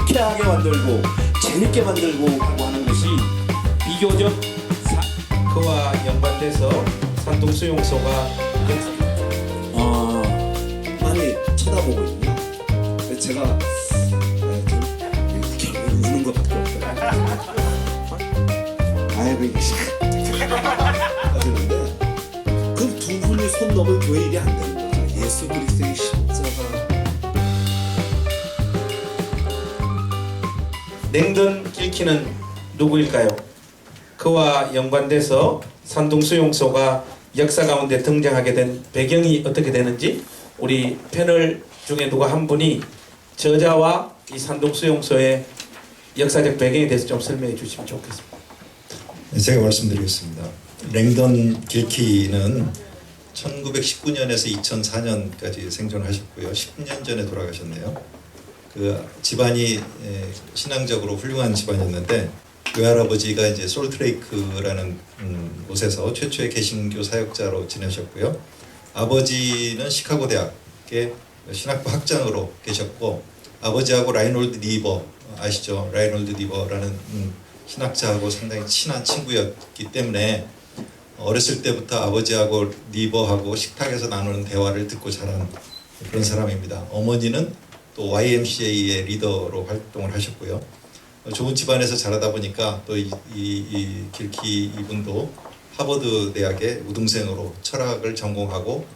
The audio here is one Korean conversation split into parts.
유쾌하게 만들고 재밌게 만들고 하는 것이 비교적 그와 연관돼서 산둥수용소가 많이 쳐다보고 있네요. 그래서 제가 좀 우는 것밖에 없어요. 아이고 이게 하시는데 그럼 두 분이 손 넘으면 왜 일이 안 되는 거야? 예수 그리스도의 십자가. 냉던 길키는 누구일까요? 그와 연관돼서 산둥수용소가 역사 가운데 등장하게 된 배경이 어떻게 되는지 우리 패널 중에 누가 한 분이 저자와 이 산둥수용소의 역사적 배경에 대해서 좀 설명해 주시면 좋겠습니다. 네, 제가 말씀드리겠습니다. 랭던 길키는 1919년에서 2004년까지 생존하셨고요. 10년 전에 돌아가셨네요. 그 집안이 신앙적으로 훌륭한 집안이었는데 외할아버지가 이제 솔트레이크라는 곳에서 최초의 개신교 사역자로 지내셨고요. 아버지는 시카고 대학의 신학부 학장으로 계셨고 아버지하고 라이놀드 니버 아시죠? 라이놀드 니버라는 신학자하고 상당히 친한 친구였기 때문에 어렸을 때부터 아버지하고 니버하고 식탁에서 나누는 대화를 듣고 자란 그런 사람입니다. 어머니는 또 YMCA의 리더로 활동을 하셨고요. 좋은 집안에서 자라다 보니까 또 이 길키 이분도 하버드 대학의 우등생으로 철학을 전공하고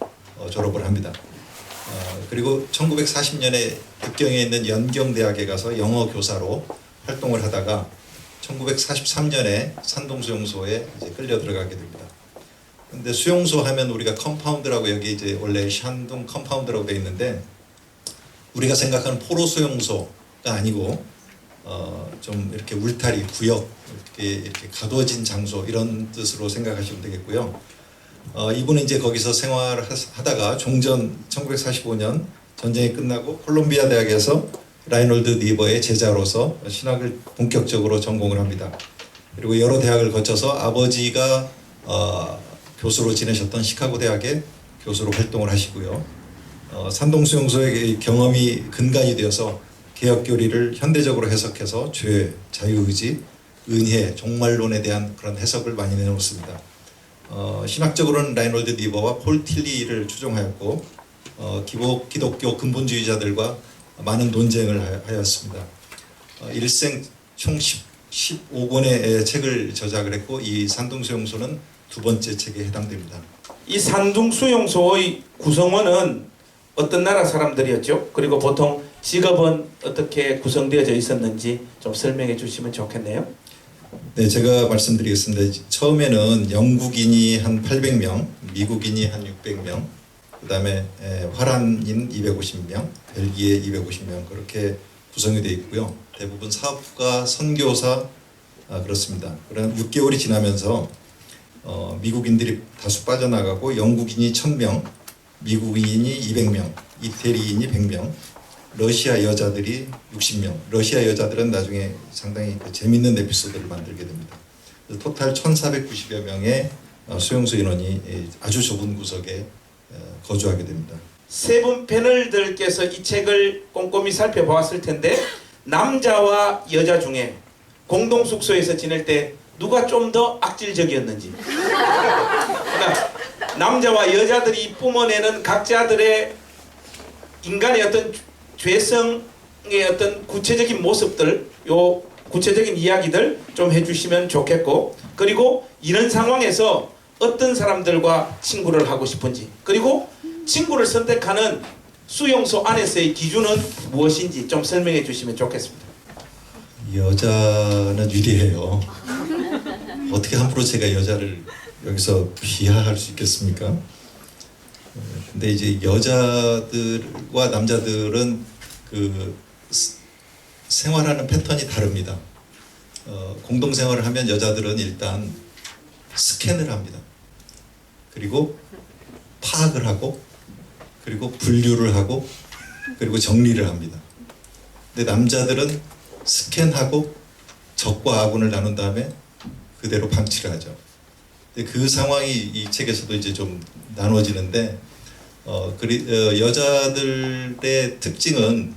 졸업을 합니다. 그리고 1940년에 북경에 있는 연경대학에 가서 영어 교사로 활동을 하다가 1943년에 산동수용소에 이제 끌려 들어가게 됩니다. 근데 수용소 하면 우리가 컴파운드라고 여기 이제 원래 샨둥 컴파운드라고 되어 있는데 우리가 생각하는 포로 수용소가 아니고 좀 이렇게 울타리 구역 이렇게 가둬진 장소 이런 뜻으로 생각하시면 되겠고요. 이분은 이제 거기서 생활하다가 종전 1945년 전쟁이 끝나고 콜롬비아 대학에서 라이놀드 니버의 제자로서 신학을 본격적으로 전공을 합니다. 그리고 여러 대학을 거쳐서 아버지가 교수로 지내셨던 시카고 대학의 교수로 활동을 하시고요. 산동수용소의 경험이 근간이 되어서 개혁교리를 현대적으로 해석해서 죄, 자유의지, 은혜, 종말론에 대한 그런 해석을 많이 내놓습니다. 신학적으로는 라이놀드 니버와 폴 틸리를 추종하였고 기독교 근본주의자들과 많은 논쟁을 하였습니다. 일생 총 15권의 책을 저작을 했고 이 산둥수용소는 두 번째 책에 해당됩니다. 이 산둥수용소의 구성원은 어떤 나라 사람들이었죠? 그리고 보통 직업은 어떻게 구성되어져 있었는지 좀 설명해 주시면 좋겠네요. 네, 제가 말씀드리겠습니다. 처음에는 영국인이 한 800명, 미국인이 한 600명, 그 다음에 화란인 250명, 벨기에 250명 그렇게 구성이 되어 있고요. 대부분 사업가, 선교사 그렇습니다. 그럼 6개월이 지나면서 미국인들이 다수 빠져나가고 영국인이 1000명, 미국인이 200명, 이태리인이 100명, 러시아 여자들이 60명. 러시아 여자들은 나중에 상당히 재밌는 에피소드를 만들게 됩니다. 토탈 1490여 명의 수용소 인원이 아주 좁은 구석에 거주하게 됩니다. 세 분 패널들께서 이 책을 꼼꼼히 살펴보았을 텐데 남자와 여자 중에 공동 숙소에서 지낼 때 누가 좀 더 악질적이었는지 그러니까 남자와 여자들이 뿜어내는 각자들의 인간의 어떤 죄성의 어떤 구체적인 모습들 요 구체적인 이야기들 좀 해주시면 좋겠고 그리고 이런 상황에서 어떤 사람들과 친구를 하고 싶은지 그리고 친구를 선택하는 수용소 안에서의 기준은 무엇인지 좀 설명해 주시면 좋겠습니다. 여자는 유리해요. 어떻게 함부로 제가 여자를 여기서 비하할 수 있겠습니까? 근데 이제 여자들과 남자들은 그 생활하는 패턴이 다릅니다. 공동생활을 하면 여자들은 일단 스캔을 합니다. 그리고 파악을 하고 그리고 분류를 하고 그리고 정리를 합니다. 근데 남자들은 스캔하고 적과 아군을 나눈 다음에 그대로 방치를 하죠. 근데 그 상황이 이 책에서도 이제 좀 나눠지는데 여자들의 특징은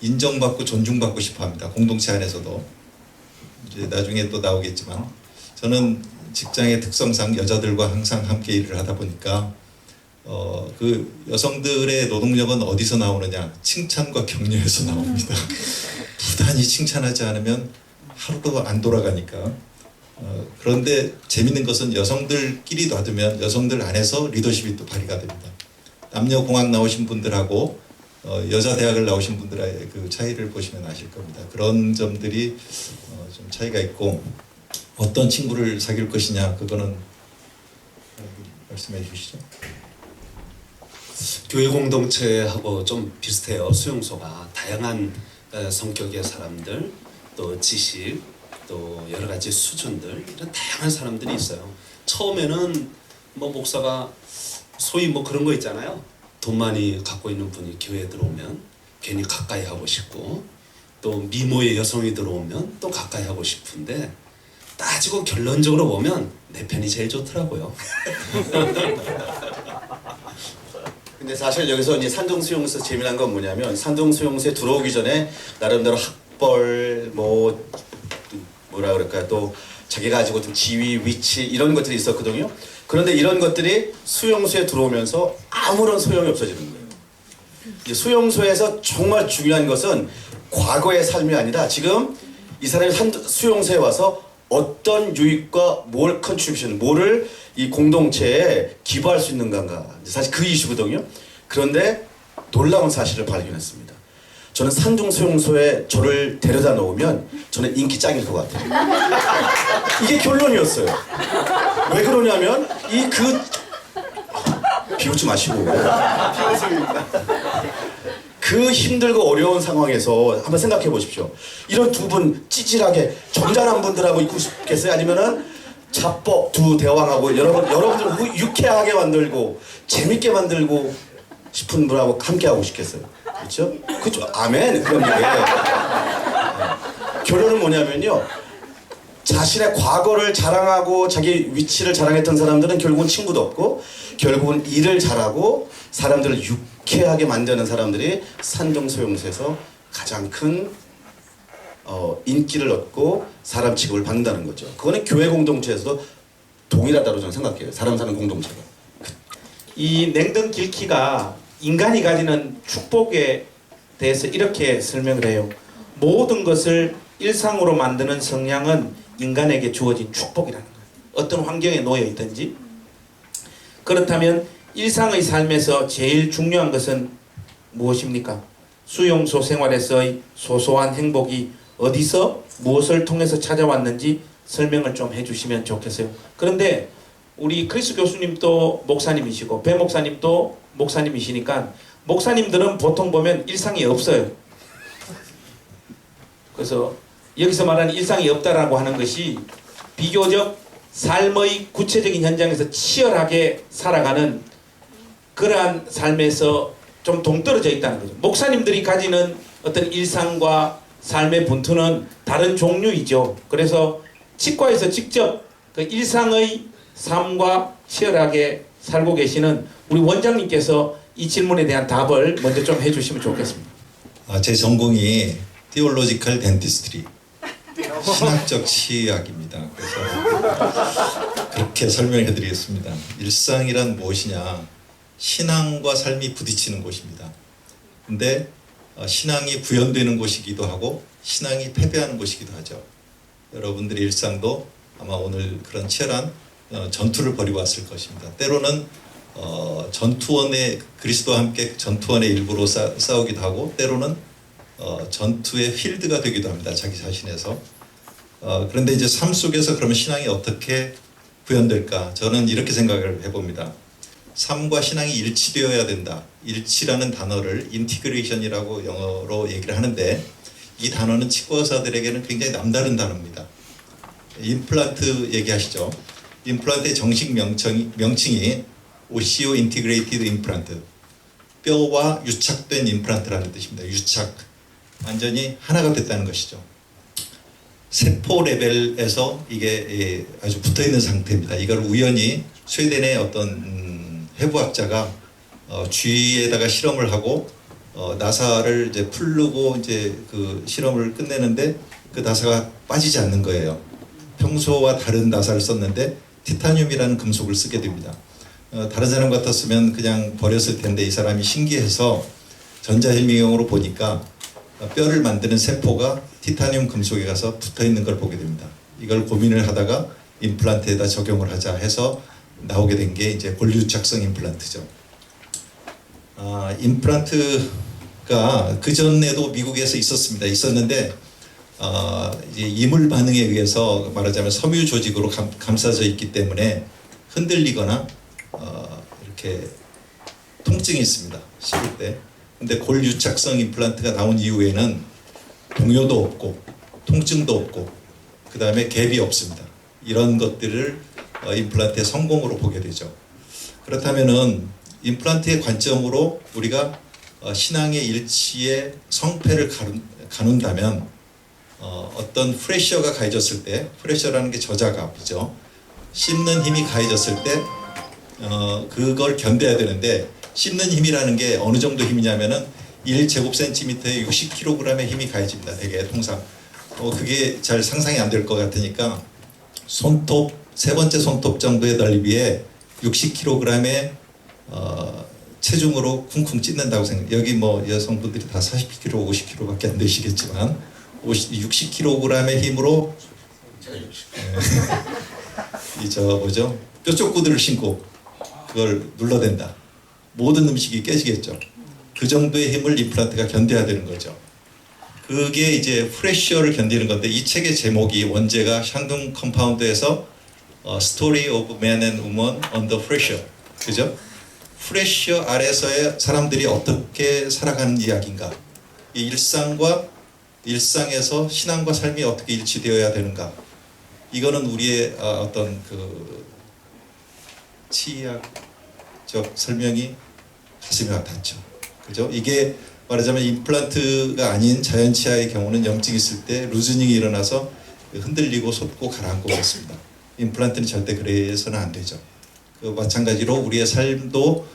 인정받고 존중받고 싶어합니다. 공동체 안에서도 이제 나중에 또 나오겠지만 저는 직장의 특성상 여자들과 항상 함께 일을 하다 보니까 그 여성들의 노동력은 어디서 나오느냐? 칭찬과 격려에서 나옵니다. 부단히 칭찬하지 않으면 하루도 안 돌아가니까. 그런데 재밌는 것은 여성들끼리 놔두면 여성들 안에서 리더십이 또 발휘가 됩니다. 남녀공학 나오신 분들하고 여자 대학을 나오신 분들의 그 차이를 보시면 아실 겁니다. 그런 점들이 좀 차이가 있고 어떤 친구를 사귈 것이냐 그거는 말씀해 주시죠. 교회 공동체하고 좀 비슷해요. 수용소가 다양한 성격의 사람들, 또 지식, 또 여러 가지 수준들 이런 다양한 사람들이 있어요. 처음에는 뭐 목사가 소위 뭐 그런 거 있잖아요. 돈 많이 갖고 있는 분이 교회에 들어오면 괜히 가까이 하고 싶고 또 미모의 여성이 들어오면 또 가까이 하고 싶은데 따지고 결론적으로 보면 내 편이 제일 좋더라고요. 근데 사실 여기서 이제 산동수용소 재미난 건 뭐냐면 산동수용소에 들어오기 전에 나름대로 학벌 뭐라 그럴까요? 또 자기가 가지고 좀 지위, 위치 이런 것들이 있었거든요. 그런데 이런 것들이 수용소에 들어오면서 아무런 소용이 없어지는 거예요. 이제 수용소에서 정말 중요한 것은 과거의 삶이 아니라 지금 이 사람이 수용소에 와서 어떤 유익과 뭘 컨트리뷰션, 뭐를 이 공동체에 기부할 수 있는가가 사실 그 이슈거든요. 그런데 놀라운 사실을 발견했습니다. 저는 산둥수용소에 저를 데려다 놓으면 저는 인기 짱일 것 같아요. 이게 결론이었어요. 왜 그러냐면 비웃지 마시고 그 힘들고 어려운 상황에서 한번 생각해 보십시오. 이런 두 분 찌질하게 점잖은 분들하고 있고 싶겠어요? 아니면은 자뻑 두 대왕하고 여러분들 유쾌하게 만들고 재밌게 만들고 싶은 분하고 함께 하고 싶겠어요? 그렇죠? 그렇죠. 아멘. 그럼 이게 결론은 뭐냐면요. 자신의 과거를 자랑하고 자기 위치를 자랑했던 사람들은 결국은 친구도 없고 결국은 일을 잘하고 사람들을 유쾌하게 만드는 사람들이 산정소용소에서 가장 큰 인기를 얻고 사람 취급을 받는다는 거죠. 그거는 교회 공동체에서도 동일하다고 저는 생각해요. 사람 사는 공동체가. 이 냉동 길키가 인간이 가지는 축복에 대해서 이렇게 설명을 해요. 모든 것을 일상으로 만드는 성향은 인간에게 주어진 축복이라는 거예요. 어떤 환경에 놓여 있든지. 그렇다면 일상의 삶에서 제일 중요한 것은 무엇입니까? 수용소 생활에서의 소소한 행복이 어디서 무엇을 통해서 찾아왔는지 설명을 좀 해주시면 좋겠어요. 그런데 우리 크리스 교수님도 목사님이시고 배 목사님도 목사님이시니까 목사님들은 보통 보면 일상이 없어요. 그래서 여기서 말하는 일상이 없다라고 하는 것이 비교적 삶의 구체적인 현장에서 치열하게 살아가는 그러한 삶에서 좀 동떨어져 있다는 거죠. 목사님들이 가지는 어떤 일상과 삶의 분투는 다른 종류이죠. 그래서 치과에서 직접 그 일상의 삶과 치열하게 살고 계시는 우리 원장님께서 이 질문에 대한 답을 먼저 좀 해주시면 좋겠습니다. 제 전공이 Theological Dentistry, 신학적 치의학입니다. 그래서 그렇게 설명해 드리겠습니다. 일상이란 무엇이냐? 신앙과 삶이 부딪히는 곳입니다. 근데 신앙이 구현되는 곳이기도 하고 신앙이 패배하는 곳이기도 하죠. 여러분들의 일상도 아마 오늘 그런 치열한 전투를 벌이고 왔을 것입니다. 때로는 전투원의 그리스도와 함께 전투원의 일부로 싸우기도 하고 때로는 전투의 필드가 되기도 합니다. 자기 자신에서. 그런데 이제 삶 속에서 그러면 신앙이 어떻게 구현될까? 저는 이렇게 생각을 해봅니다. 삶과 신앙이 일치되어야 된다. 일치라는 단어를 인티그레이션이라고 영어로 얘기를 하는데 이 단어는 치과 의사들에게는 굉장히 남다른 단어입니다. 임플란트 얘기하시죠. 임플란트의 정식 명칭이 오시오 인티그레이티드 임플란트, 뼈와 유착된 임플란트라는 뜻입니다. 유착, 완전히 하나가 됐다는 것이죠. 세포 레벨에서 이게 아주 붙어있는 상태입니다. 이걸 우연히 스웨덴의 어떤 해부학자가 쥐에다가 실험을 하고 나사를 이제 풀르고 이제 그 실험을 끝내는데 그 나사가 빠지지 않는 거예요. 평소와 다른 나사를 썼는데 티타늄이라는 금속을 쓰게 됩니다. 다른 사람 같았으면 그냥 버렸을 텐데 이 사람이 신기해서 전자현미경으로 보니까 뼈를 만드는 세포가 티타늄 금속에 가서 붙어 있는 걸 보게 됩니다. 이걸 고민을 하다가 임플란트에다 적용을 하자 해서 나오게 된 게 이제 골유착성 임플란트죠. 임플란트가 그 전에도 미국에서 있었는데 이제 이물 반응에 의해서 말하자면 섬유 조직으로 감싸져 있기 때문에 흔들리거나 이렇게 통증이 있습니다. 씹을 때. 근데 골유착성 임플란트가 나온 이후에는 동요도 없고 통증도 없고 그 다음에 갭이 없습니다. 이런 것들을 임플란트의 성공으로 보게 되죠. 그렇다면은 임플란트의 관점으로 우리가 신앙의 일치의 성패를 가눈다면 어떤 프레셔가 가해졌을 때, 프레셔라는 게 저자압이죠. 씹는 힘이 가해졌을 때 그걸 견뎌야 되는데 씹는 힘이라는 게 어느 정도 힘이냐면은 1제곱센티미터에 60kg의 힘이 가해집니다. 대개 통상. 그게 잘 상상이 안 될 것 같으니까 손톱, 세 번째 손톱 정도의 넓이에 60kg의 체중으로 쿵쿵 찢는다고 생각해요. 여기 뭐 여성분들이 다 40kg, 50kg밖에 안 되시겠지만 60kg의 힘으로 뼈쪽구들을 신고 그걸 눌러댄다. 모든 음식이 깨지겠죠. 그 정도의 힘을 임플란트가 견뎌야 되는 거죠. 그게 이제 프레셔를 견디는 건데 이 책의 제목이 원제가 샹둥 컴파운드에서 Story of Man and Woman Under Pressure. 그죠? 프레셔 아래서의 사람들이 어떻게 살아가는 이야기인가? 이 일상에서 신앙과 삶이 어떻게 일치되어야 되는가? 이거는 우리의 어떤 그 치의학적 설명이 가슴에 와닿죠. 그죠? 이게 말하자면 임플란트가 아닌 자연 치아의 경우는 염증이 있을 때 루즈닝이 일어나서 흔들리고 솟고 가라앉고 그렇습니다. 임플란트는 절대 그래서는 안 되죠. 마찬가지로 우리의 삶도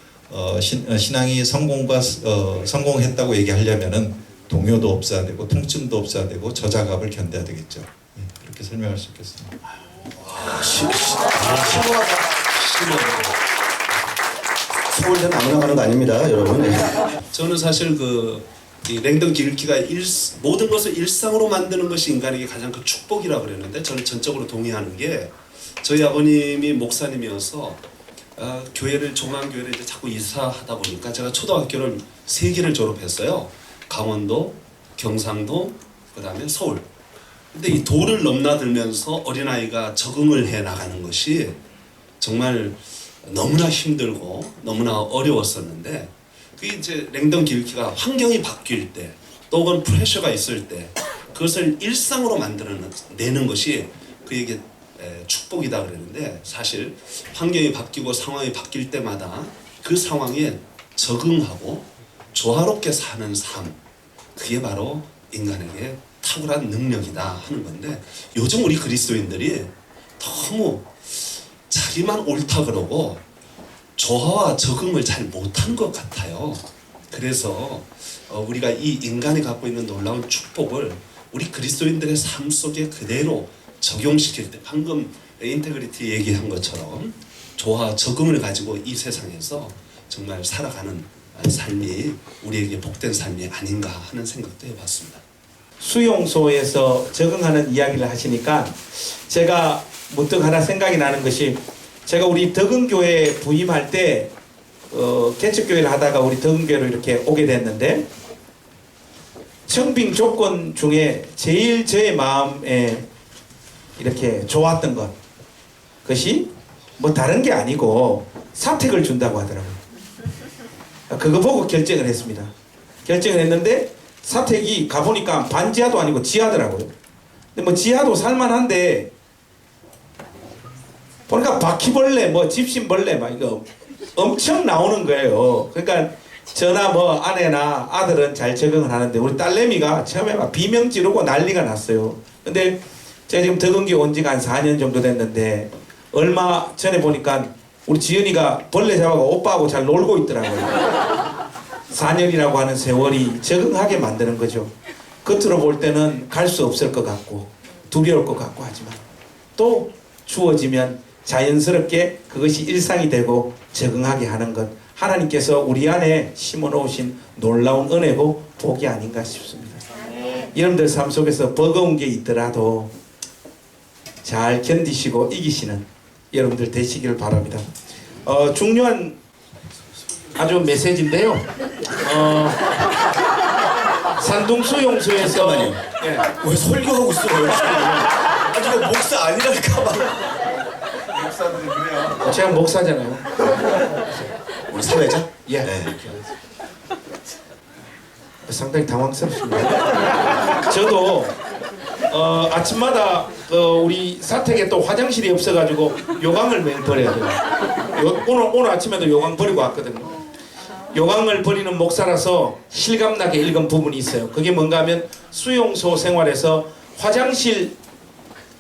신앙이 성공했다고 얘기하려면은 동요도 없어야 되고 통증도 없어야 되고 저자갑을 견뎌야 되겠죠. 그렇게 설명할 수 있겠습니다. 서울대는 아무나 가는 거 아닙니다, 여러분. 저는 사실 이 랭던 길키가 모든 것을 일상으로 만드는 것이 인간에게 가장 큰 축복이라고 그랬는데 저는 전적으로 동의하는 게 저희 아버님이 목사님이어서 종안교회를 이제 자꾸 이사하다 보니까 제가 초등학교를 3개를 졸업했어요. 강원도, 경상도, 그 다음에 서울. 근데 이 도를 넘나들면서 어린아이가 적응을 해 나가는 것이 정말 너무나 힘들고 너무나 어려웠었는데 그게 이제 랭던 길키가 환경이 바뀔 때 또 혹은 프레셔가 있을 때 그것을 일상으로 만들어내는 것이 그에게 축복이다 그랬는데 사실 환경이 바뀌고 상황이 바뀔 때마다 그 상황에 적응하고 조화롭게 사는 삶 그게 바로 인간에게 탁월한 능력이다 하는 건데 요즘 우리 그리스도인들이 너무 자기만 옳다 그러고 조화와 적응을 잘 못한 것 같아요. 그래서 우리가 이 인간이 갖고 있는 놀라운 축복을 우리 그리스도인들의 삶 속에 그대로 적용시킬 때 방금 인테그리티 얘기한 것처럼 조화 적응을 가지고 이 세상에서 정말 살아가는 삶이 우리에게 복된 삶이 아닌가 하는 생각도 해봤습니다. 수용소에서 적응하는 이야기를 하시니까 제가 문득 하나 생각이 나는 것이 제가 우리 덕은교회 부임할 때 개척교회를 하다가 우리 덕은교회로 이렇게 오게 됐는데 청빙 조건 중에 제일 저의 마음에 이렇게 좋았던 것이 뭐 다른 게 아니고 사택을 준다고 하더라고요. 그거 보고 결정을 했습니다. 결정을 했는데 사택이 가보니까 반지하도 아니고 지하더라고요. 근데 뭐 지하도 살만한데 보니까 바퀴벌레, 뭐 집신벌레 막 이거 엄청 나오는 거예요. 그러니까 저나 뭐 아내나 아들은 잘 적응을 하는데 우리 딸내미가 처음에 막 비명 지르고 난리가 났어요. 근데 제가 지금 덕은교회 온 지가 한 4년 정도 됐는데 얼마 전에 보니까 우리 지은이가 벌레 잡아가 오빠하고 잘 놀고 있더라고요. 4년이라고 하는 세월이 적응하게 만드는 거죠. 겉으로 볼 때는 갈 수 없을 것 같고 두려울 것 같고 하지만 또 주어지면 자연스럽게 그것이 일상이 되고 적응하게 하는 것, 하나님께서 우리 안에 심어놓으신 놀라운 은혜고 복이 아닌가 싶습니다. 여러분들 삶 속에서 버거운 게 있더라도 잘 견디시고 이기시는 여러분들 되시길 바랍니다. 중요한 아주 메시지인데요. 산둥수용소에서 잠깐만요. 예. 왜 설교하고 있어요 지금? 아니 이거 목사 아니랄까봐. 제가 목사잖아요. 우리 사회자? 예. 네. 상당히 당황스럽습니다. 저도 아침마다 우리 사택에 또 화장실이 없어가지고 요강을 매일 버려야 돼요. 오늘 아침에도 요강 버리고 왔거든요. 요강을 버리는 목사라서 실감나게 읽은 부분이 있어요. 그게 뭔가 하면 수용소 생활에서 화장실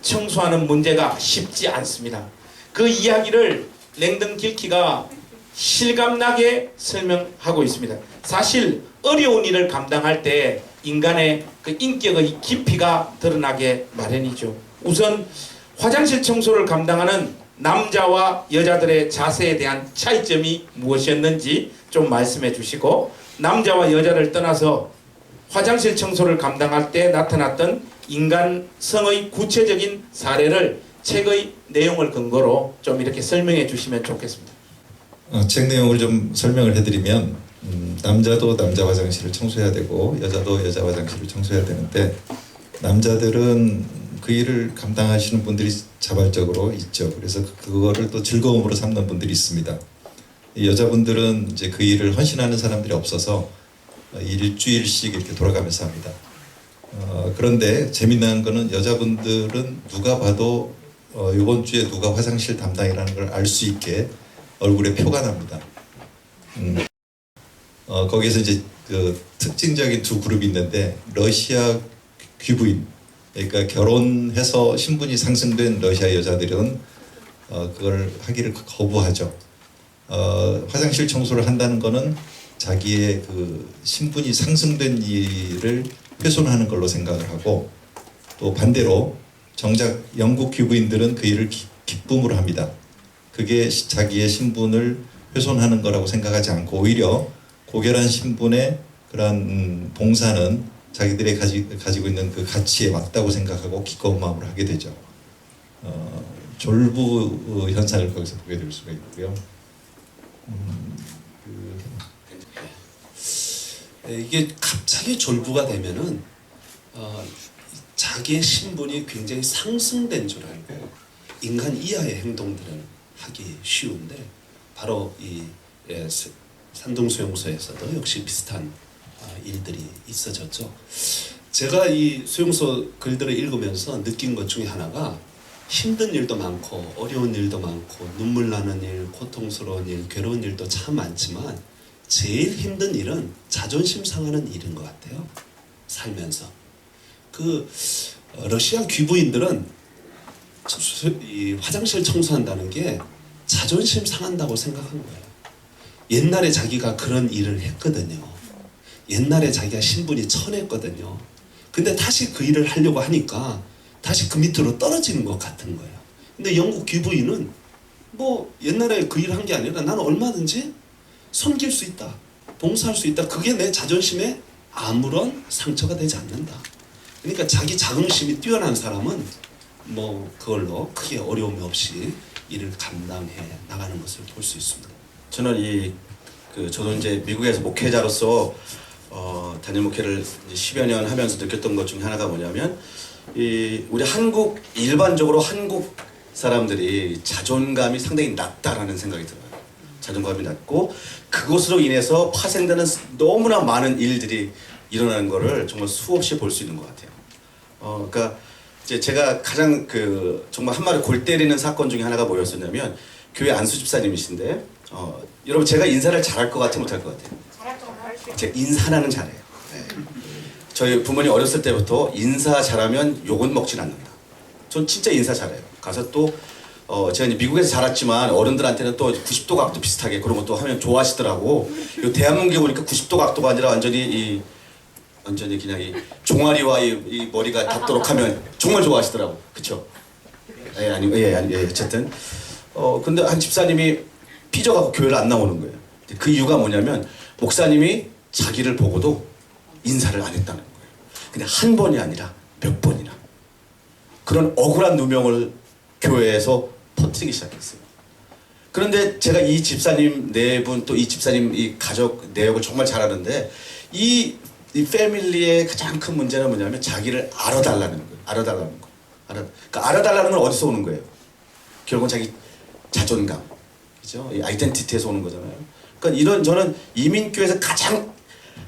청소하는 문제가 쉽지 않습니다. 그 이야기를 랭든 길키가 실감나게 설명하고 있습니다. 사실 어려운 일을 감당할 때 인간의 그 인격의 깊이가 드러나게 마련이죠. 우선 화장실 청소를 감당하는 남자와 여자들의 자세에 대한 차이점이 무엇이었는지 좀 말씀해 주시고, 남자와 여자를 떠나서 화장실 청소를 감당할 때 나타났던 인간성의 구체적인 사례를 책의 내용을 근거로 좀 이렇게 설명해 주시면 좋겠습니다. 책 내용을 좀 설명을 해드리면, 남자도 남자 화장실을 청소해야 되고 여자도 여자 화장실을 청소해야 되는데, 남자들은 그 일을 감당하시는 분들이 자발적으로 있죠. 그래서 그거를 또 즐거움으로 삼는 분들이 있습니다. 여자분들은 이제 그 일을 헌신하는 사람들이 없어서 일주일씩 이렇게 돌아가면서 합니다. 그런데 재미난 거는 여자분들은 누가 봐도 이번 주에 누가 화장실 담당이라는 걸 알 수 있게 얼굴에 표가 납니다. 거기서 이제 그 특징적인 두 그룹이 있는데, 러시아 귀부인, 그러니까 결혼해서 신분이 상승된 러시아 여자들은 그걸 하기를 거부하죠. 화장실 청소를 한다는 거는 자기의 그 신분이 상승된 일을 훼손하는 걸로 생각을 하고, 또 반대로 정작 영국 귀부인들은 그 일을 기쁨으로 합니다. 그게 자기의 신분을 훼손하는 거라고 생각하지 않고 오히려 고결한 신분의 그러한 봉사는 자기들이 가지고 있는 그 가치에 맞다고 생각하고 기꺼운 마음으로 하게 되죠. 졸부 현상을 거기서 보게 될 수가 있고요. 이게 갑자기 졸부가 되면은 자기의 신분이 굉장히 상승된 줄 알고 인간 이하의 행동들을 하기 쉬운데, 바로 이 산둥수용소에서도 역시 비슷한 일들이 있어졌죠. 제가 이 수용소 글들을 읽으면서 느낀 것 중에 하나가, 힘든 일도 많고 어려운 일도 많고 눈물 나는 일, 고통스러운 일, 괴로운 일도 참 많지만 제일 힘든 일은 자존심 상하는 일인 것 같아요. 살면서 그 러시아 귀부인들은 이 화장실 청소한다는 게 자존심 상한다고 생각한 거예요. 옛날에 자기가 그런 일을 했거든요. 옛날에 자기가 신분이 천했거든요. 근데 다시 그 일을 하려고 하니까 다시 그 밑으로 떨어지는 것 같은 거예요. 근데 영국 귀부인은 뭐 옛날에 그 일을 한 게 아니라 나는 얼마든지 섬길 수 있다, 봉사할 수 있다, 그게 내 자존심에 아무런 상처가 되지 않는다. 그러니까 자기 자긍심이 뛰어난 사람은 뭐 그걸로 크게 어려움이 없이 일을 감당해 나가는 것을 볼 수 있습니다. 저는 저도 이제 미국에서 목회자로서 단일 목회를 이제 10여 년 하면서 느꼈던 것 중에 하나가 뭐냐면, 우리 일반적으로 한국 사람들이 자존감이 상당히 낮다라는 생각이 들어요. 자존감이 낮고 그것으로 인해서 파생되는 너무나 많은 일들이 일어나는 거를 정말 수없이 볼 수 있는 것 같아요. 그러니까 이제 제가 가장 정말 한마디 골 때리는 사건 중에 하나가 뭐였었냐면, 교회 안수 집사님이신데 여러분, 제가 인사를 잘할 것 같아, 못할 것 같아요? 제가 인사는 잘해요. 네. 저희 부모님 어렸을 때부터 인사 잘하면 욕은 먹진 않는다. 전 진짜 인사 잘해요. 가서 또 제가 이제 미국에서 자랐지만 어른들한테는 또 90도 각도 비슷하게 그런 것도 하면 좋아하시더라고. 이 대한민국에 보니까 90도 각도가 아니라 완전히 그냥 이 종아리와 이 머리가 닿도록 하면 정말 좋아하시더라고. 그쵸? 어쨌든. 근데 한 집사님이 삐져갖고 교회를 안 나오는 거예요. 그 이유가 뭐냐면, 목사님이 자기를 보고도 인사를 안 했다는 거예요. 근데 한 번이 아니라 몇 번이나. 그런 억울한 누명을 교회에서 퍼뜨리기 시작했어요. 그런데 제가 이 집사님 네 분, 또 이 집사님 이 가족 내역을 정말 잘 아는데, 이 패밀리의 가장 큰 문제는 뭐냐면 자기를 알아달라는 거예요. 알아달라는 거. 그러니까 알아달라는 건 어디서 오는 거예요? 결국은 자기 자존감, 그죠? 이 아이덴티티에서 오는 거잖아요. 그러니까 저는 이민교회에서 가장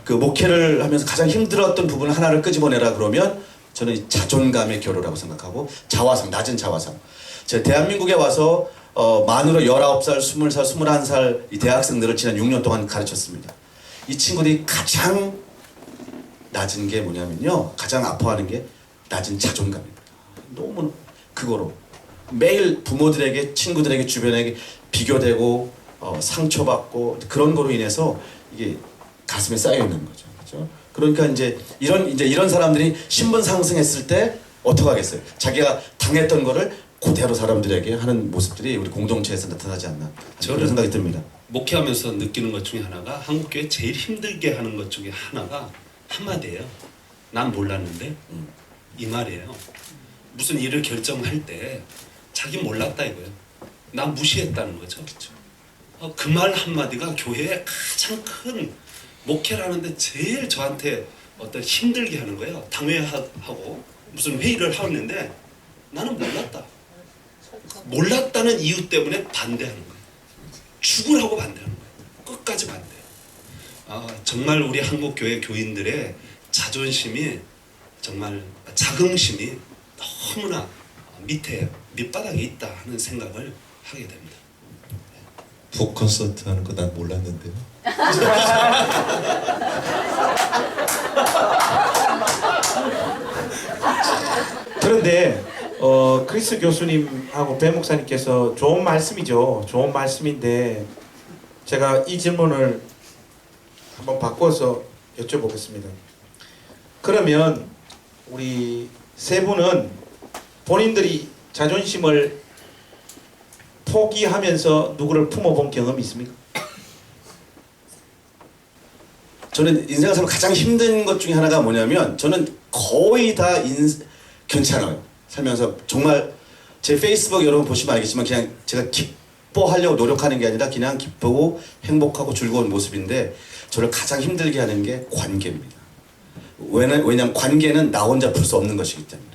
그 목회를 하면서 가장 힘들었던 부분 하나를 끄집어내라 그러면 저는 이 자존감의 결여라고 생각하고, 자화상, 낮은 자화상. 제가 대한민국에 와서 만으로 19살, 20살, 21살 이 대학생들을 지난 6년 동안 가르쳤습니다. 이 친구들이 가장 낮은 게 뭐냐면요, 가장 아파하는 게 낮은 자존감입니다. 너무 그거로 매일 부모들에게, 친구들에게, 주변에게 비교되고 상처받고 그런 거로 인해서 이게 가슴에 쌓여 있는 거죠. 그렇죠? 그러니까 이제 이런 사람들이 신분 상승했을 때 어떻게 하겠어요? 자기가 당했던 거를 그대로 사람들에게 하는 모습들이 우리 공동체에서 나타나지 않나, 그런 생각이 듭니다. 목회하면서 느끼는 것 중에 하나가, 한국교회 제일 힘들게 하는 것 중에 하나가 한마디예요. 난 몰랐는데, 이 말이에요. 무슨 일을 결정할 때 자기 몰랐다 이거예요. 난 무시했다는 거죠. 그 말 한마디가 교회에 가장 큰, 목회를 하는데 제일 저한테 어떤 힘들게 하는 거예요. 당회하고 무슨 회의를 하는데 나는 몰랐다. 몰랐다는 이유 때문에 반대하는 거예요. 죽으라고 반대하는 거예요. 끝까지 반대해요. 정말 우리 한국교회 교인들의 자존심이, 정말 자긍심이 너무나 밑바닥에 있다 하는 생각을 하게 됩니다. 북 콘서트 하는 거 난 몰랐는데요. 그런데 크리스 교수님하고 배 목사님께서 좋은 말씀이죠. 좋은 말씀인데 제가 이 질문을 한번 바꿔서 여쭤보겠습니다. 그러면 우리 세 분은 본인들이 자존심을 포기하면서 누구를 품어본 경험이 있습니까? 저는 인생에서 가장 힘든 것 중에 하나가 뭐냐면, 저는 거의 다 괜찮아요. 살면서 정말 제 페이스북 여러분 보시면 알겠지만 그냥 제가 기뻐하려고 노력하는 게 아니라 그냥 기쁘고 행복하고 즐거운 모습인데, 저를 가장 힘들게 하는 게 관계입니다. 왜냐하면 관계는 나 혼자 풀 수 없는 것이기 때문에.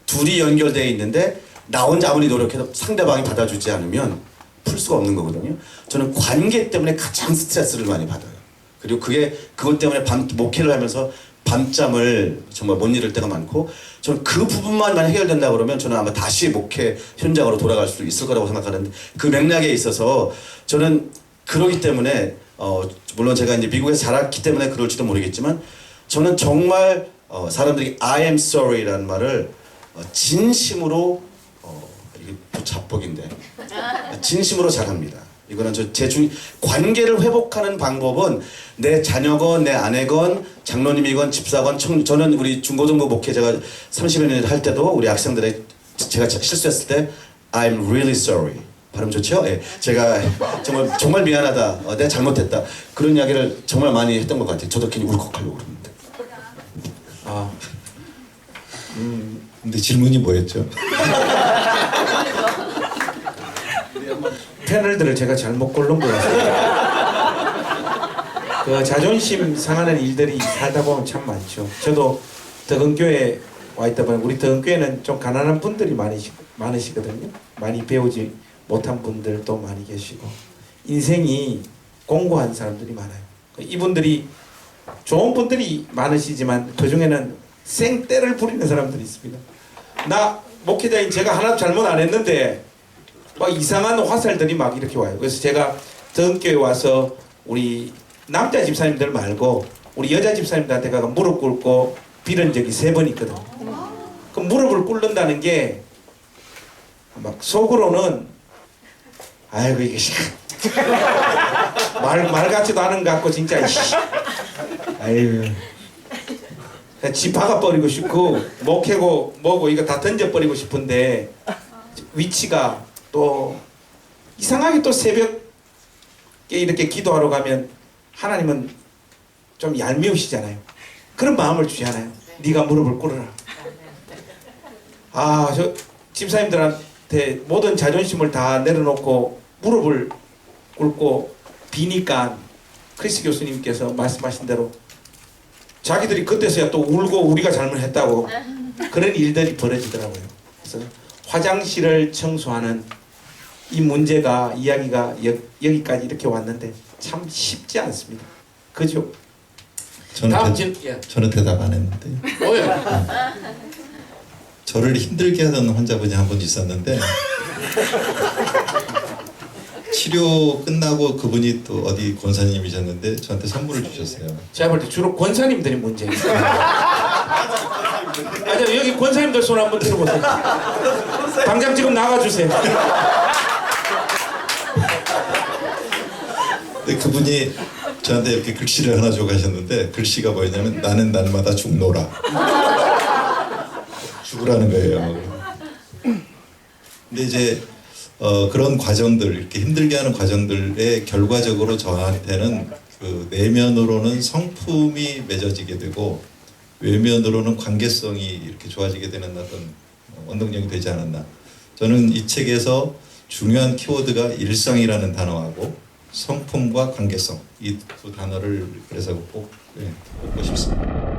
둘이 연결되어 있는데 나 혼자 아무리 노력해도 상대방이 받아주지 않으면 풀 수가 없는 거거든요. 저는 관계 때문에 가장 스트레스를 많이 받아요. 그리고 그것 때문에 목회를 하면서 밤잠을 정말 못 이룰 때가 많고, 저는 그 부분만 만약 해결된다 그러면 저는 아마 다시 목회 현장으로 돌아갈 수 있을 거라고 생각하는데, 그 맥락에 있어서 저는 그러기 때문에 물론 제가 이제 미국에서 자랐기 때문에 그럴지도 모르겠지만, 저는 정말 사람들이 I am sorry라는 말을 진심으로 이게 또 잡복인데 진심으로 잘합니다. 이거는 관계를 회복하는 방법은 내 자녀건 내 아내건 장로님이건 집사건 저는 우리 중고등부 목회 제가 30여 년 할 때도 우리 학생들의 제가 실수했을 때 I'm really sorry. 발음 좋죠? 예. 제가 정말 미안하다. 내가 잘못했다. 그런 이야기를 정말 많이 했던 것 같아요. 저도 괜히 울컥하려고 그러는데. 근데 질문이 뭐였죠? 패널들을 제가 잘못 고른 것 같습니다. 그 자존심 상하는 일들이 살다 보면 참 많죠. 저도 덕은교회 와 있다 보니 우리 덕은교회는 좀 가난한 분들이 많으시거든요. 많이 배우지 못한 분들도 많이 계시고 인생이 공고한 사람들이 많아요. 이분들이 좋은 분들이 많으시지만 그 중에는 생떼를 부리는 사람들이 있습니다. 나 목회자인 제가 하나도 잘못 안 했는데 막 이상한 화살들이 막 이렇게 와요. 그래서 제가 덕은교회 와서 우리 남자 집사님들 말고 우리 여자 집사님들한테 가서 무릎 꿇고 빌은 적이 3번 있거든. 그 무릎을 꿇는다는 게 막 속으로는 아이고 이게 말 같지도 않은 것 같고 진짜 아유 집 박아버리고 싶고 목해고 뭐고 이거 다 던져버리고 싶은데 위치가 또 이상하게 또 새벽에 이렇게 기도하러 가면 하나님은 좀 얄미우시잖아요. 그런 마음을 주잖아요. 네가 무릎을 꿇어라. 아, 저 집사님들한테 모든 자존심을 다 내려놓고 무릎을 꿇고 비니까 크리스 교수님께서 말씀하신 대로 자기들이 그때서야 또 울고 우리가 잘못했다고 그런 일들이 벌어지더라고요. 그래서 화장실을 청소하는 이 문제가 이야기가 여기까지 이렇게 왔는데 참 쉽지 않습니다. 그죠? 저는 대답 안 했는데 뭐예요? 저를 힘들게 하던 환자분이 한 분 있었는데 치료 끝나고 그분이 또 어디 권사님이셨는데 저한테 선물을 주셨어요. 제가 볼 때 주로 권사님들이 문제예요. 여기 권사님들 손 한번 들어보세요. 당장 지금 나가주세요. 근데 그분이 저한테 이렇게 글씨를 하나 줘 가셨는데 글씨가 뭐였냐면 나는 날마다 죽노라. 죽으라는 거예요. 근데 이제 그런 과정들 이렇게 힘들게 하는 과정들의 결과적으로 저한테는 그 내면으로는 성품이 맺어지게 되고 외면으로는 관계성이 이렇게 좋아지게 되는 어떤 원동력이 되지 않았나. 저는 이 책에서 중요한 키워드가 일상이라는 단어하고 성품과 관계성 이 두 단어를 그래서 꼭 뽑고 싶습니다.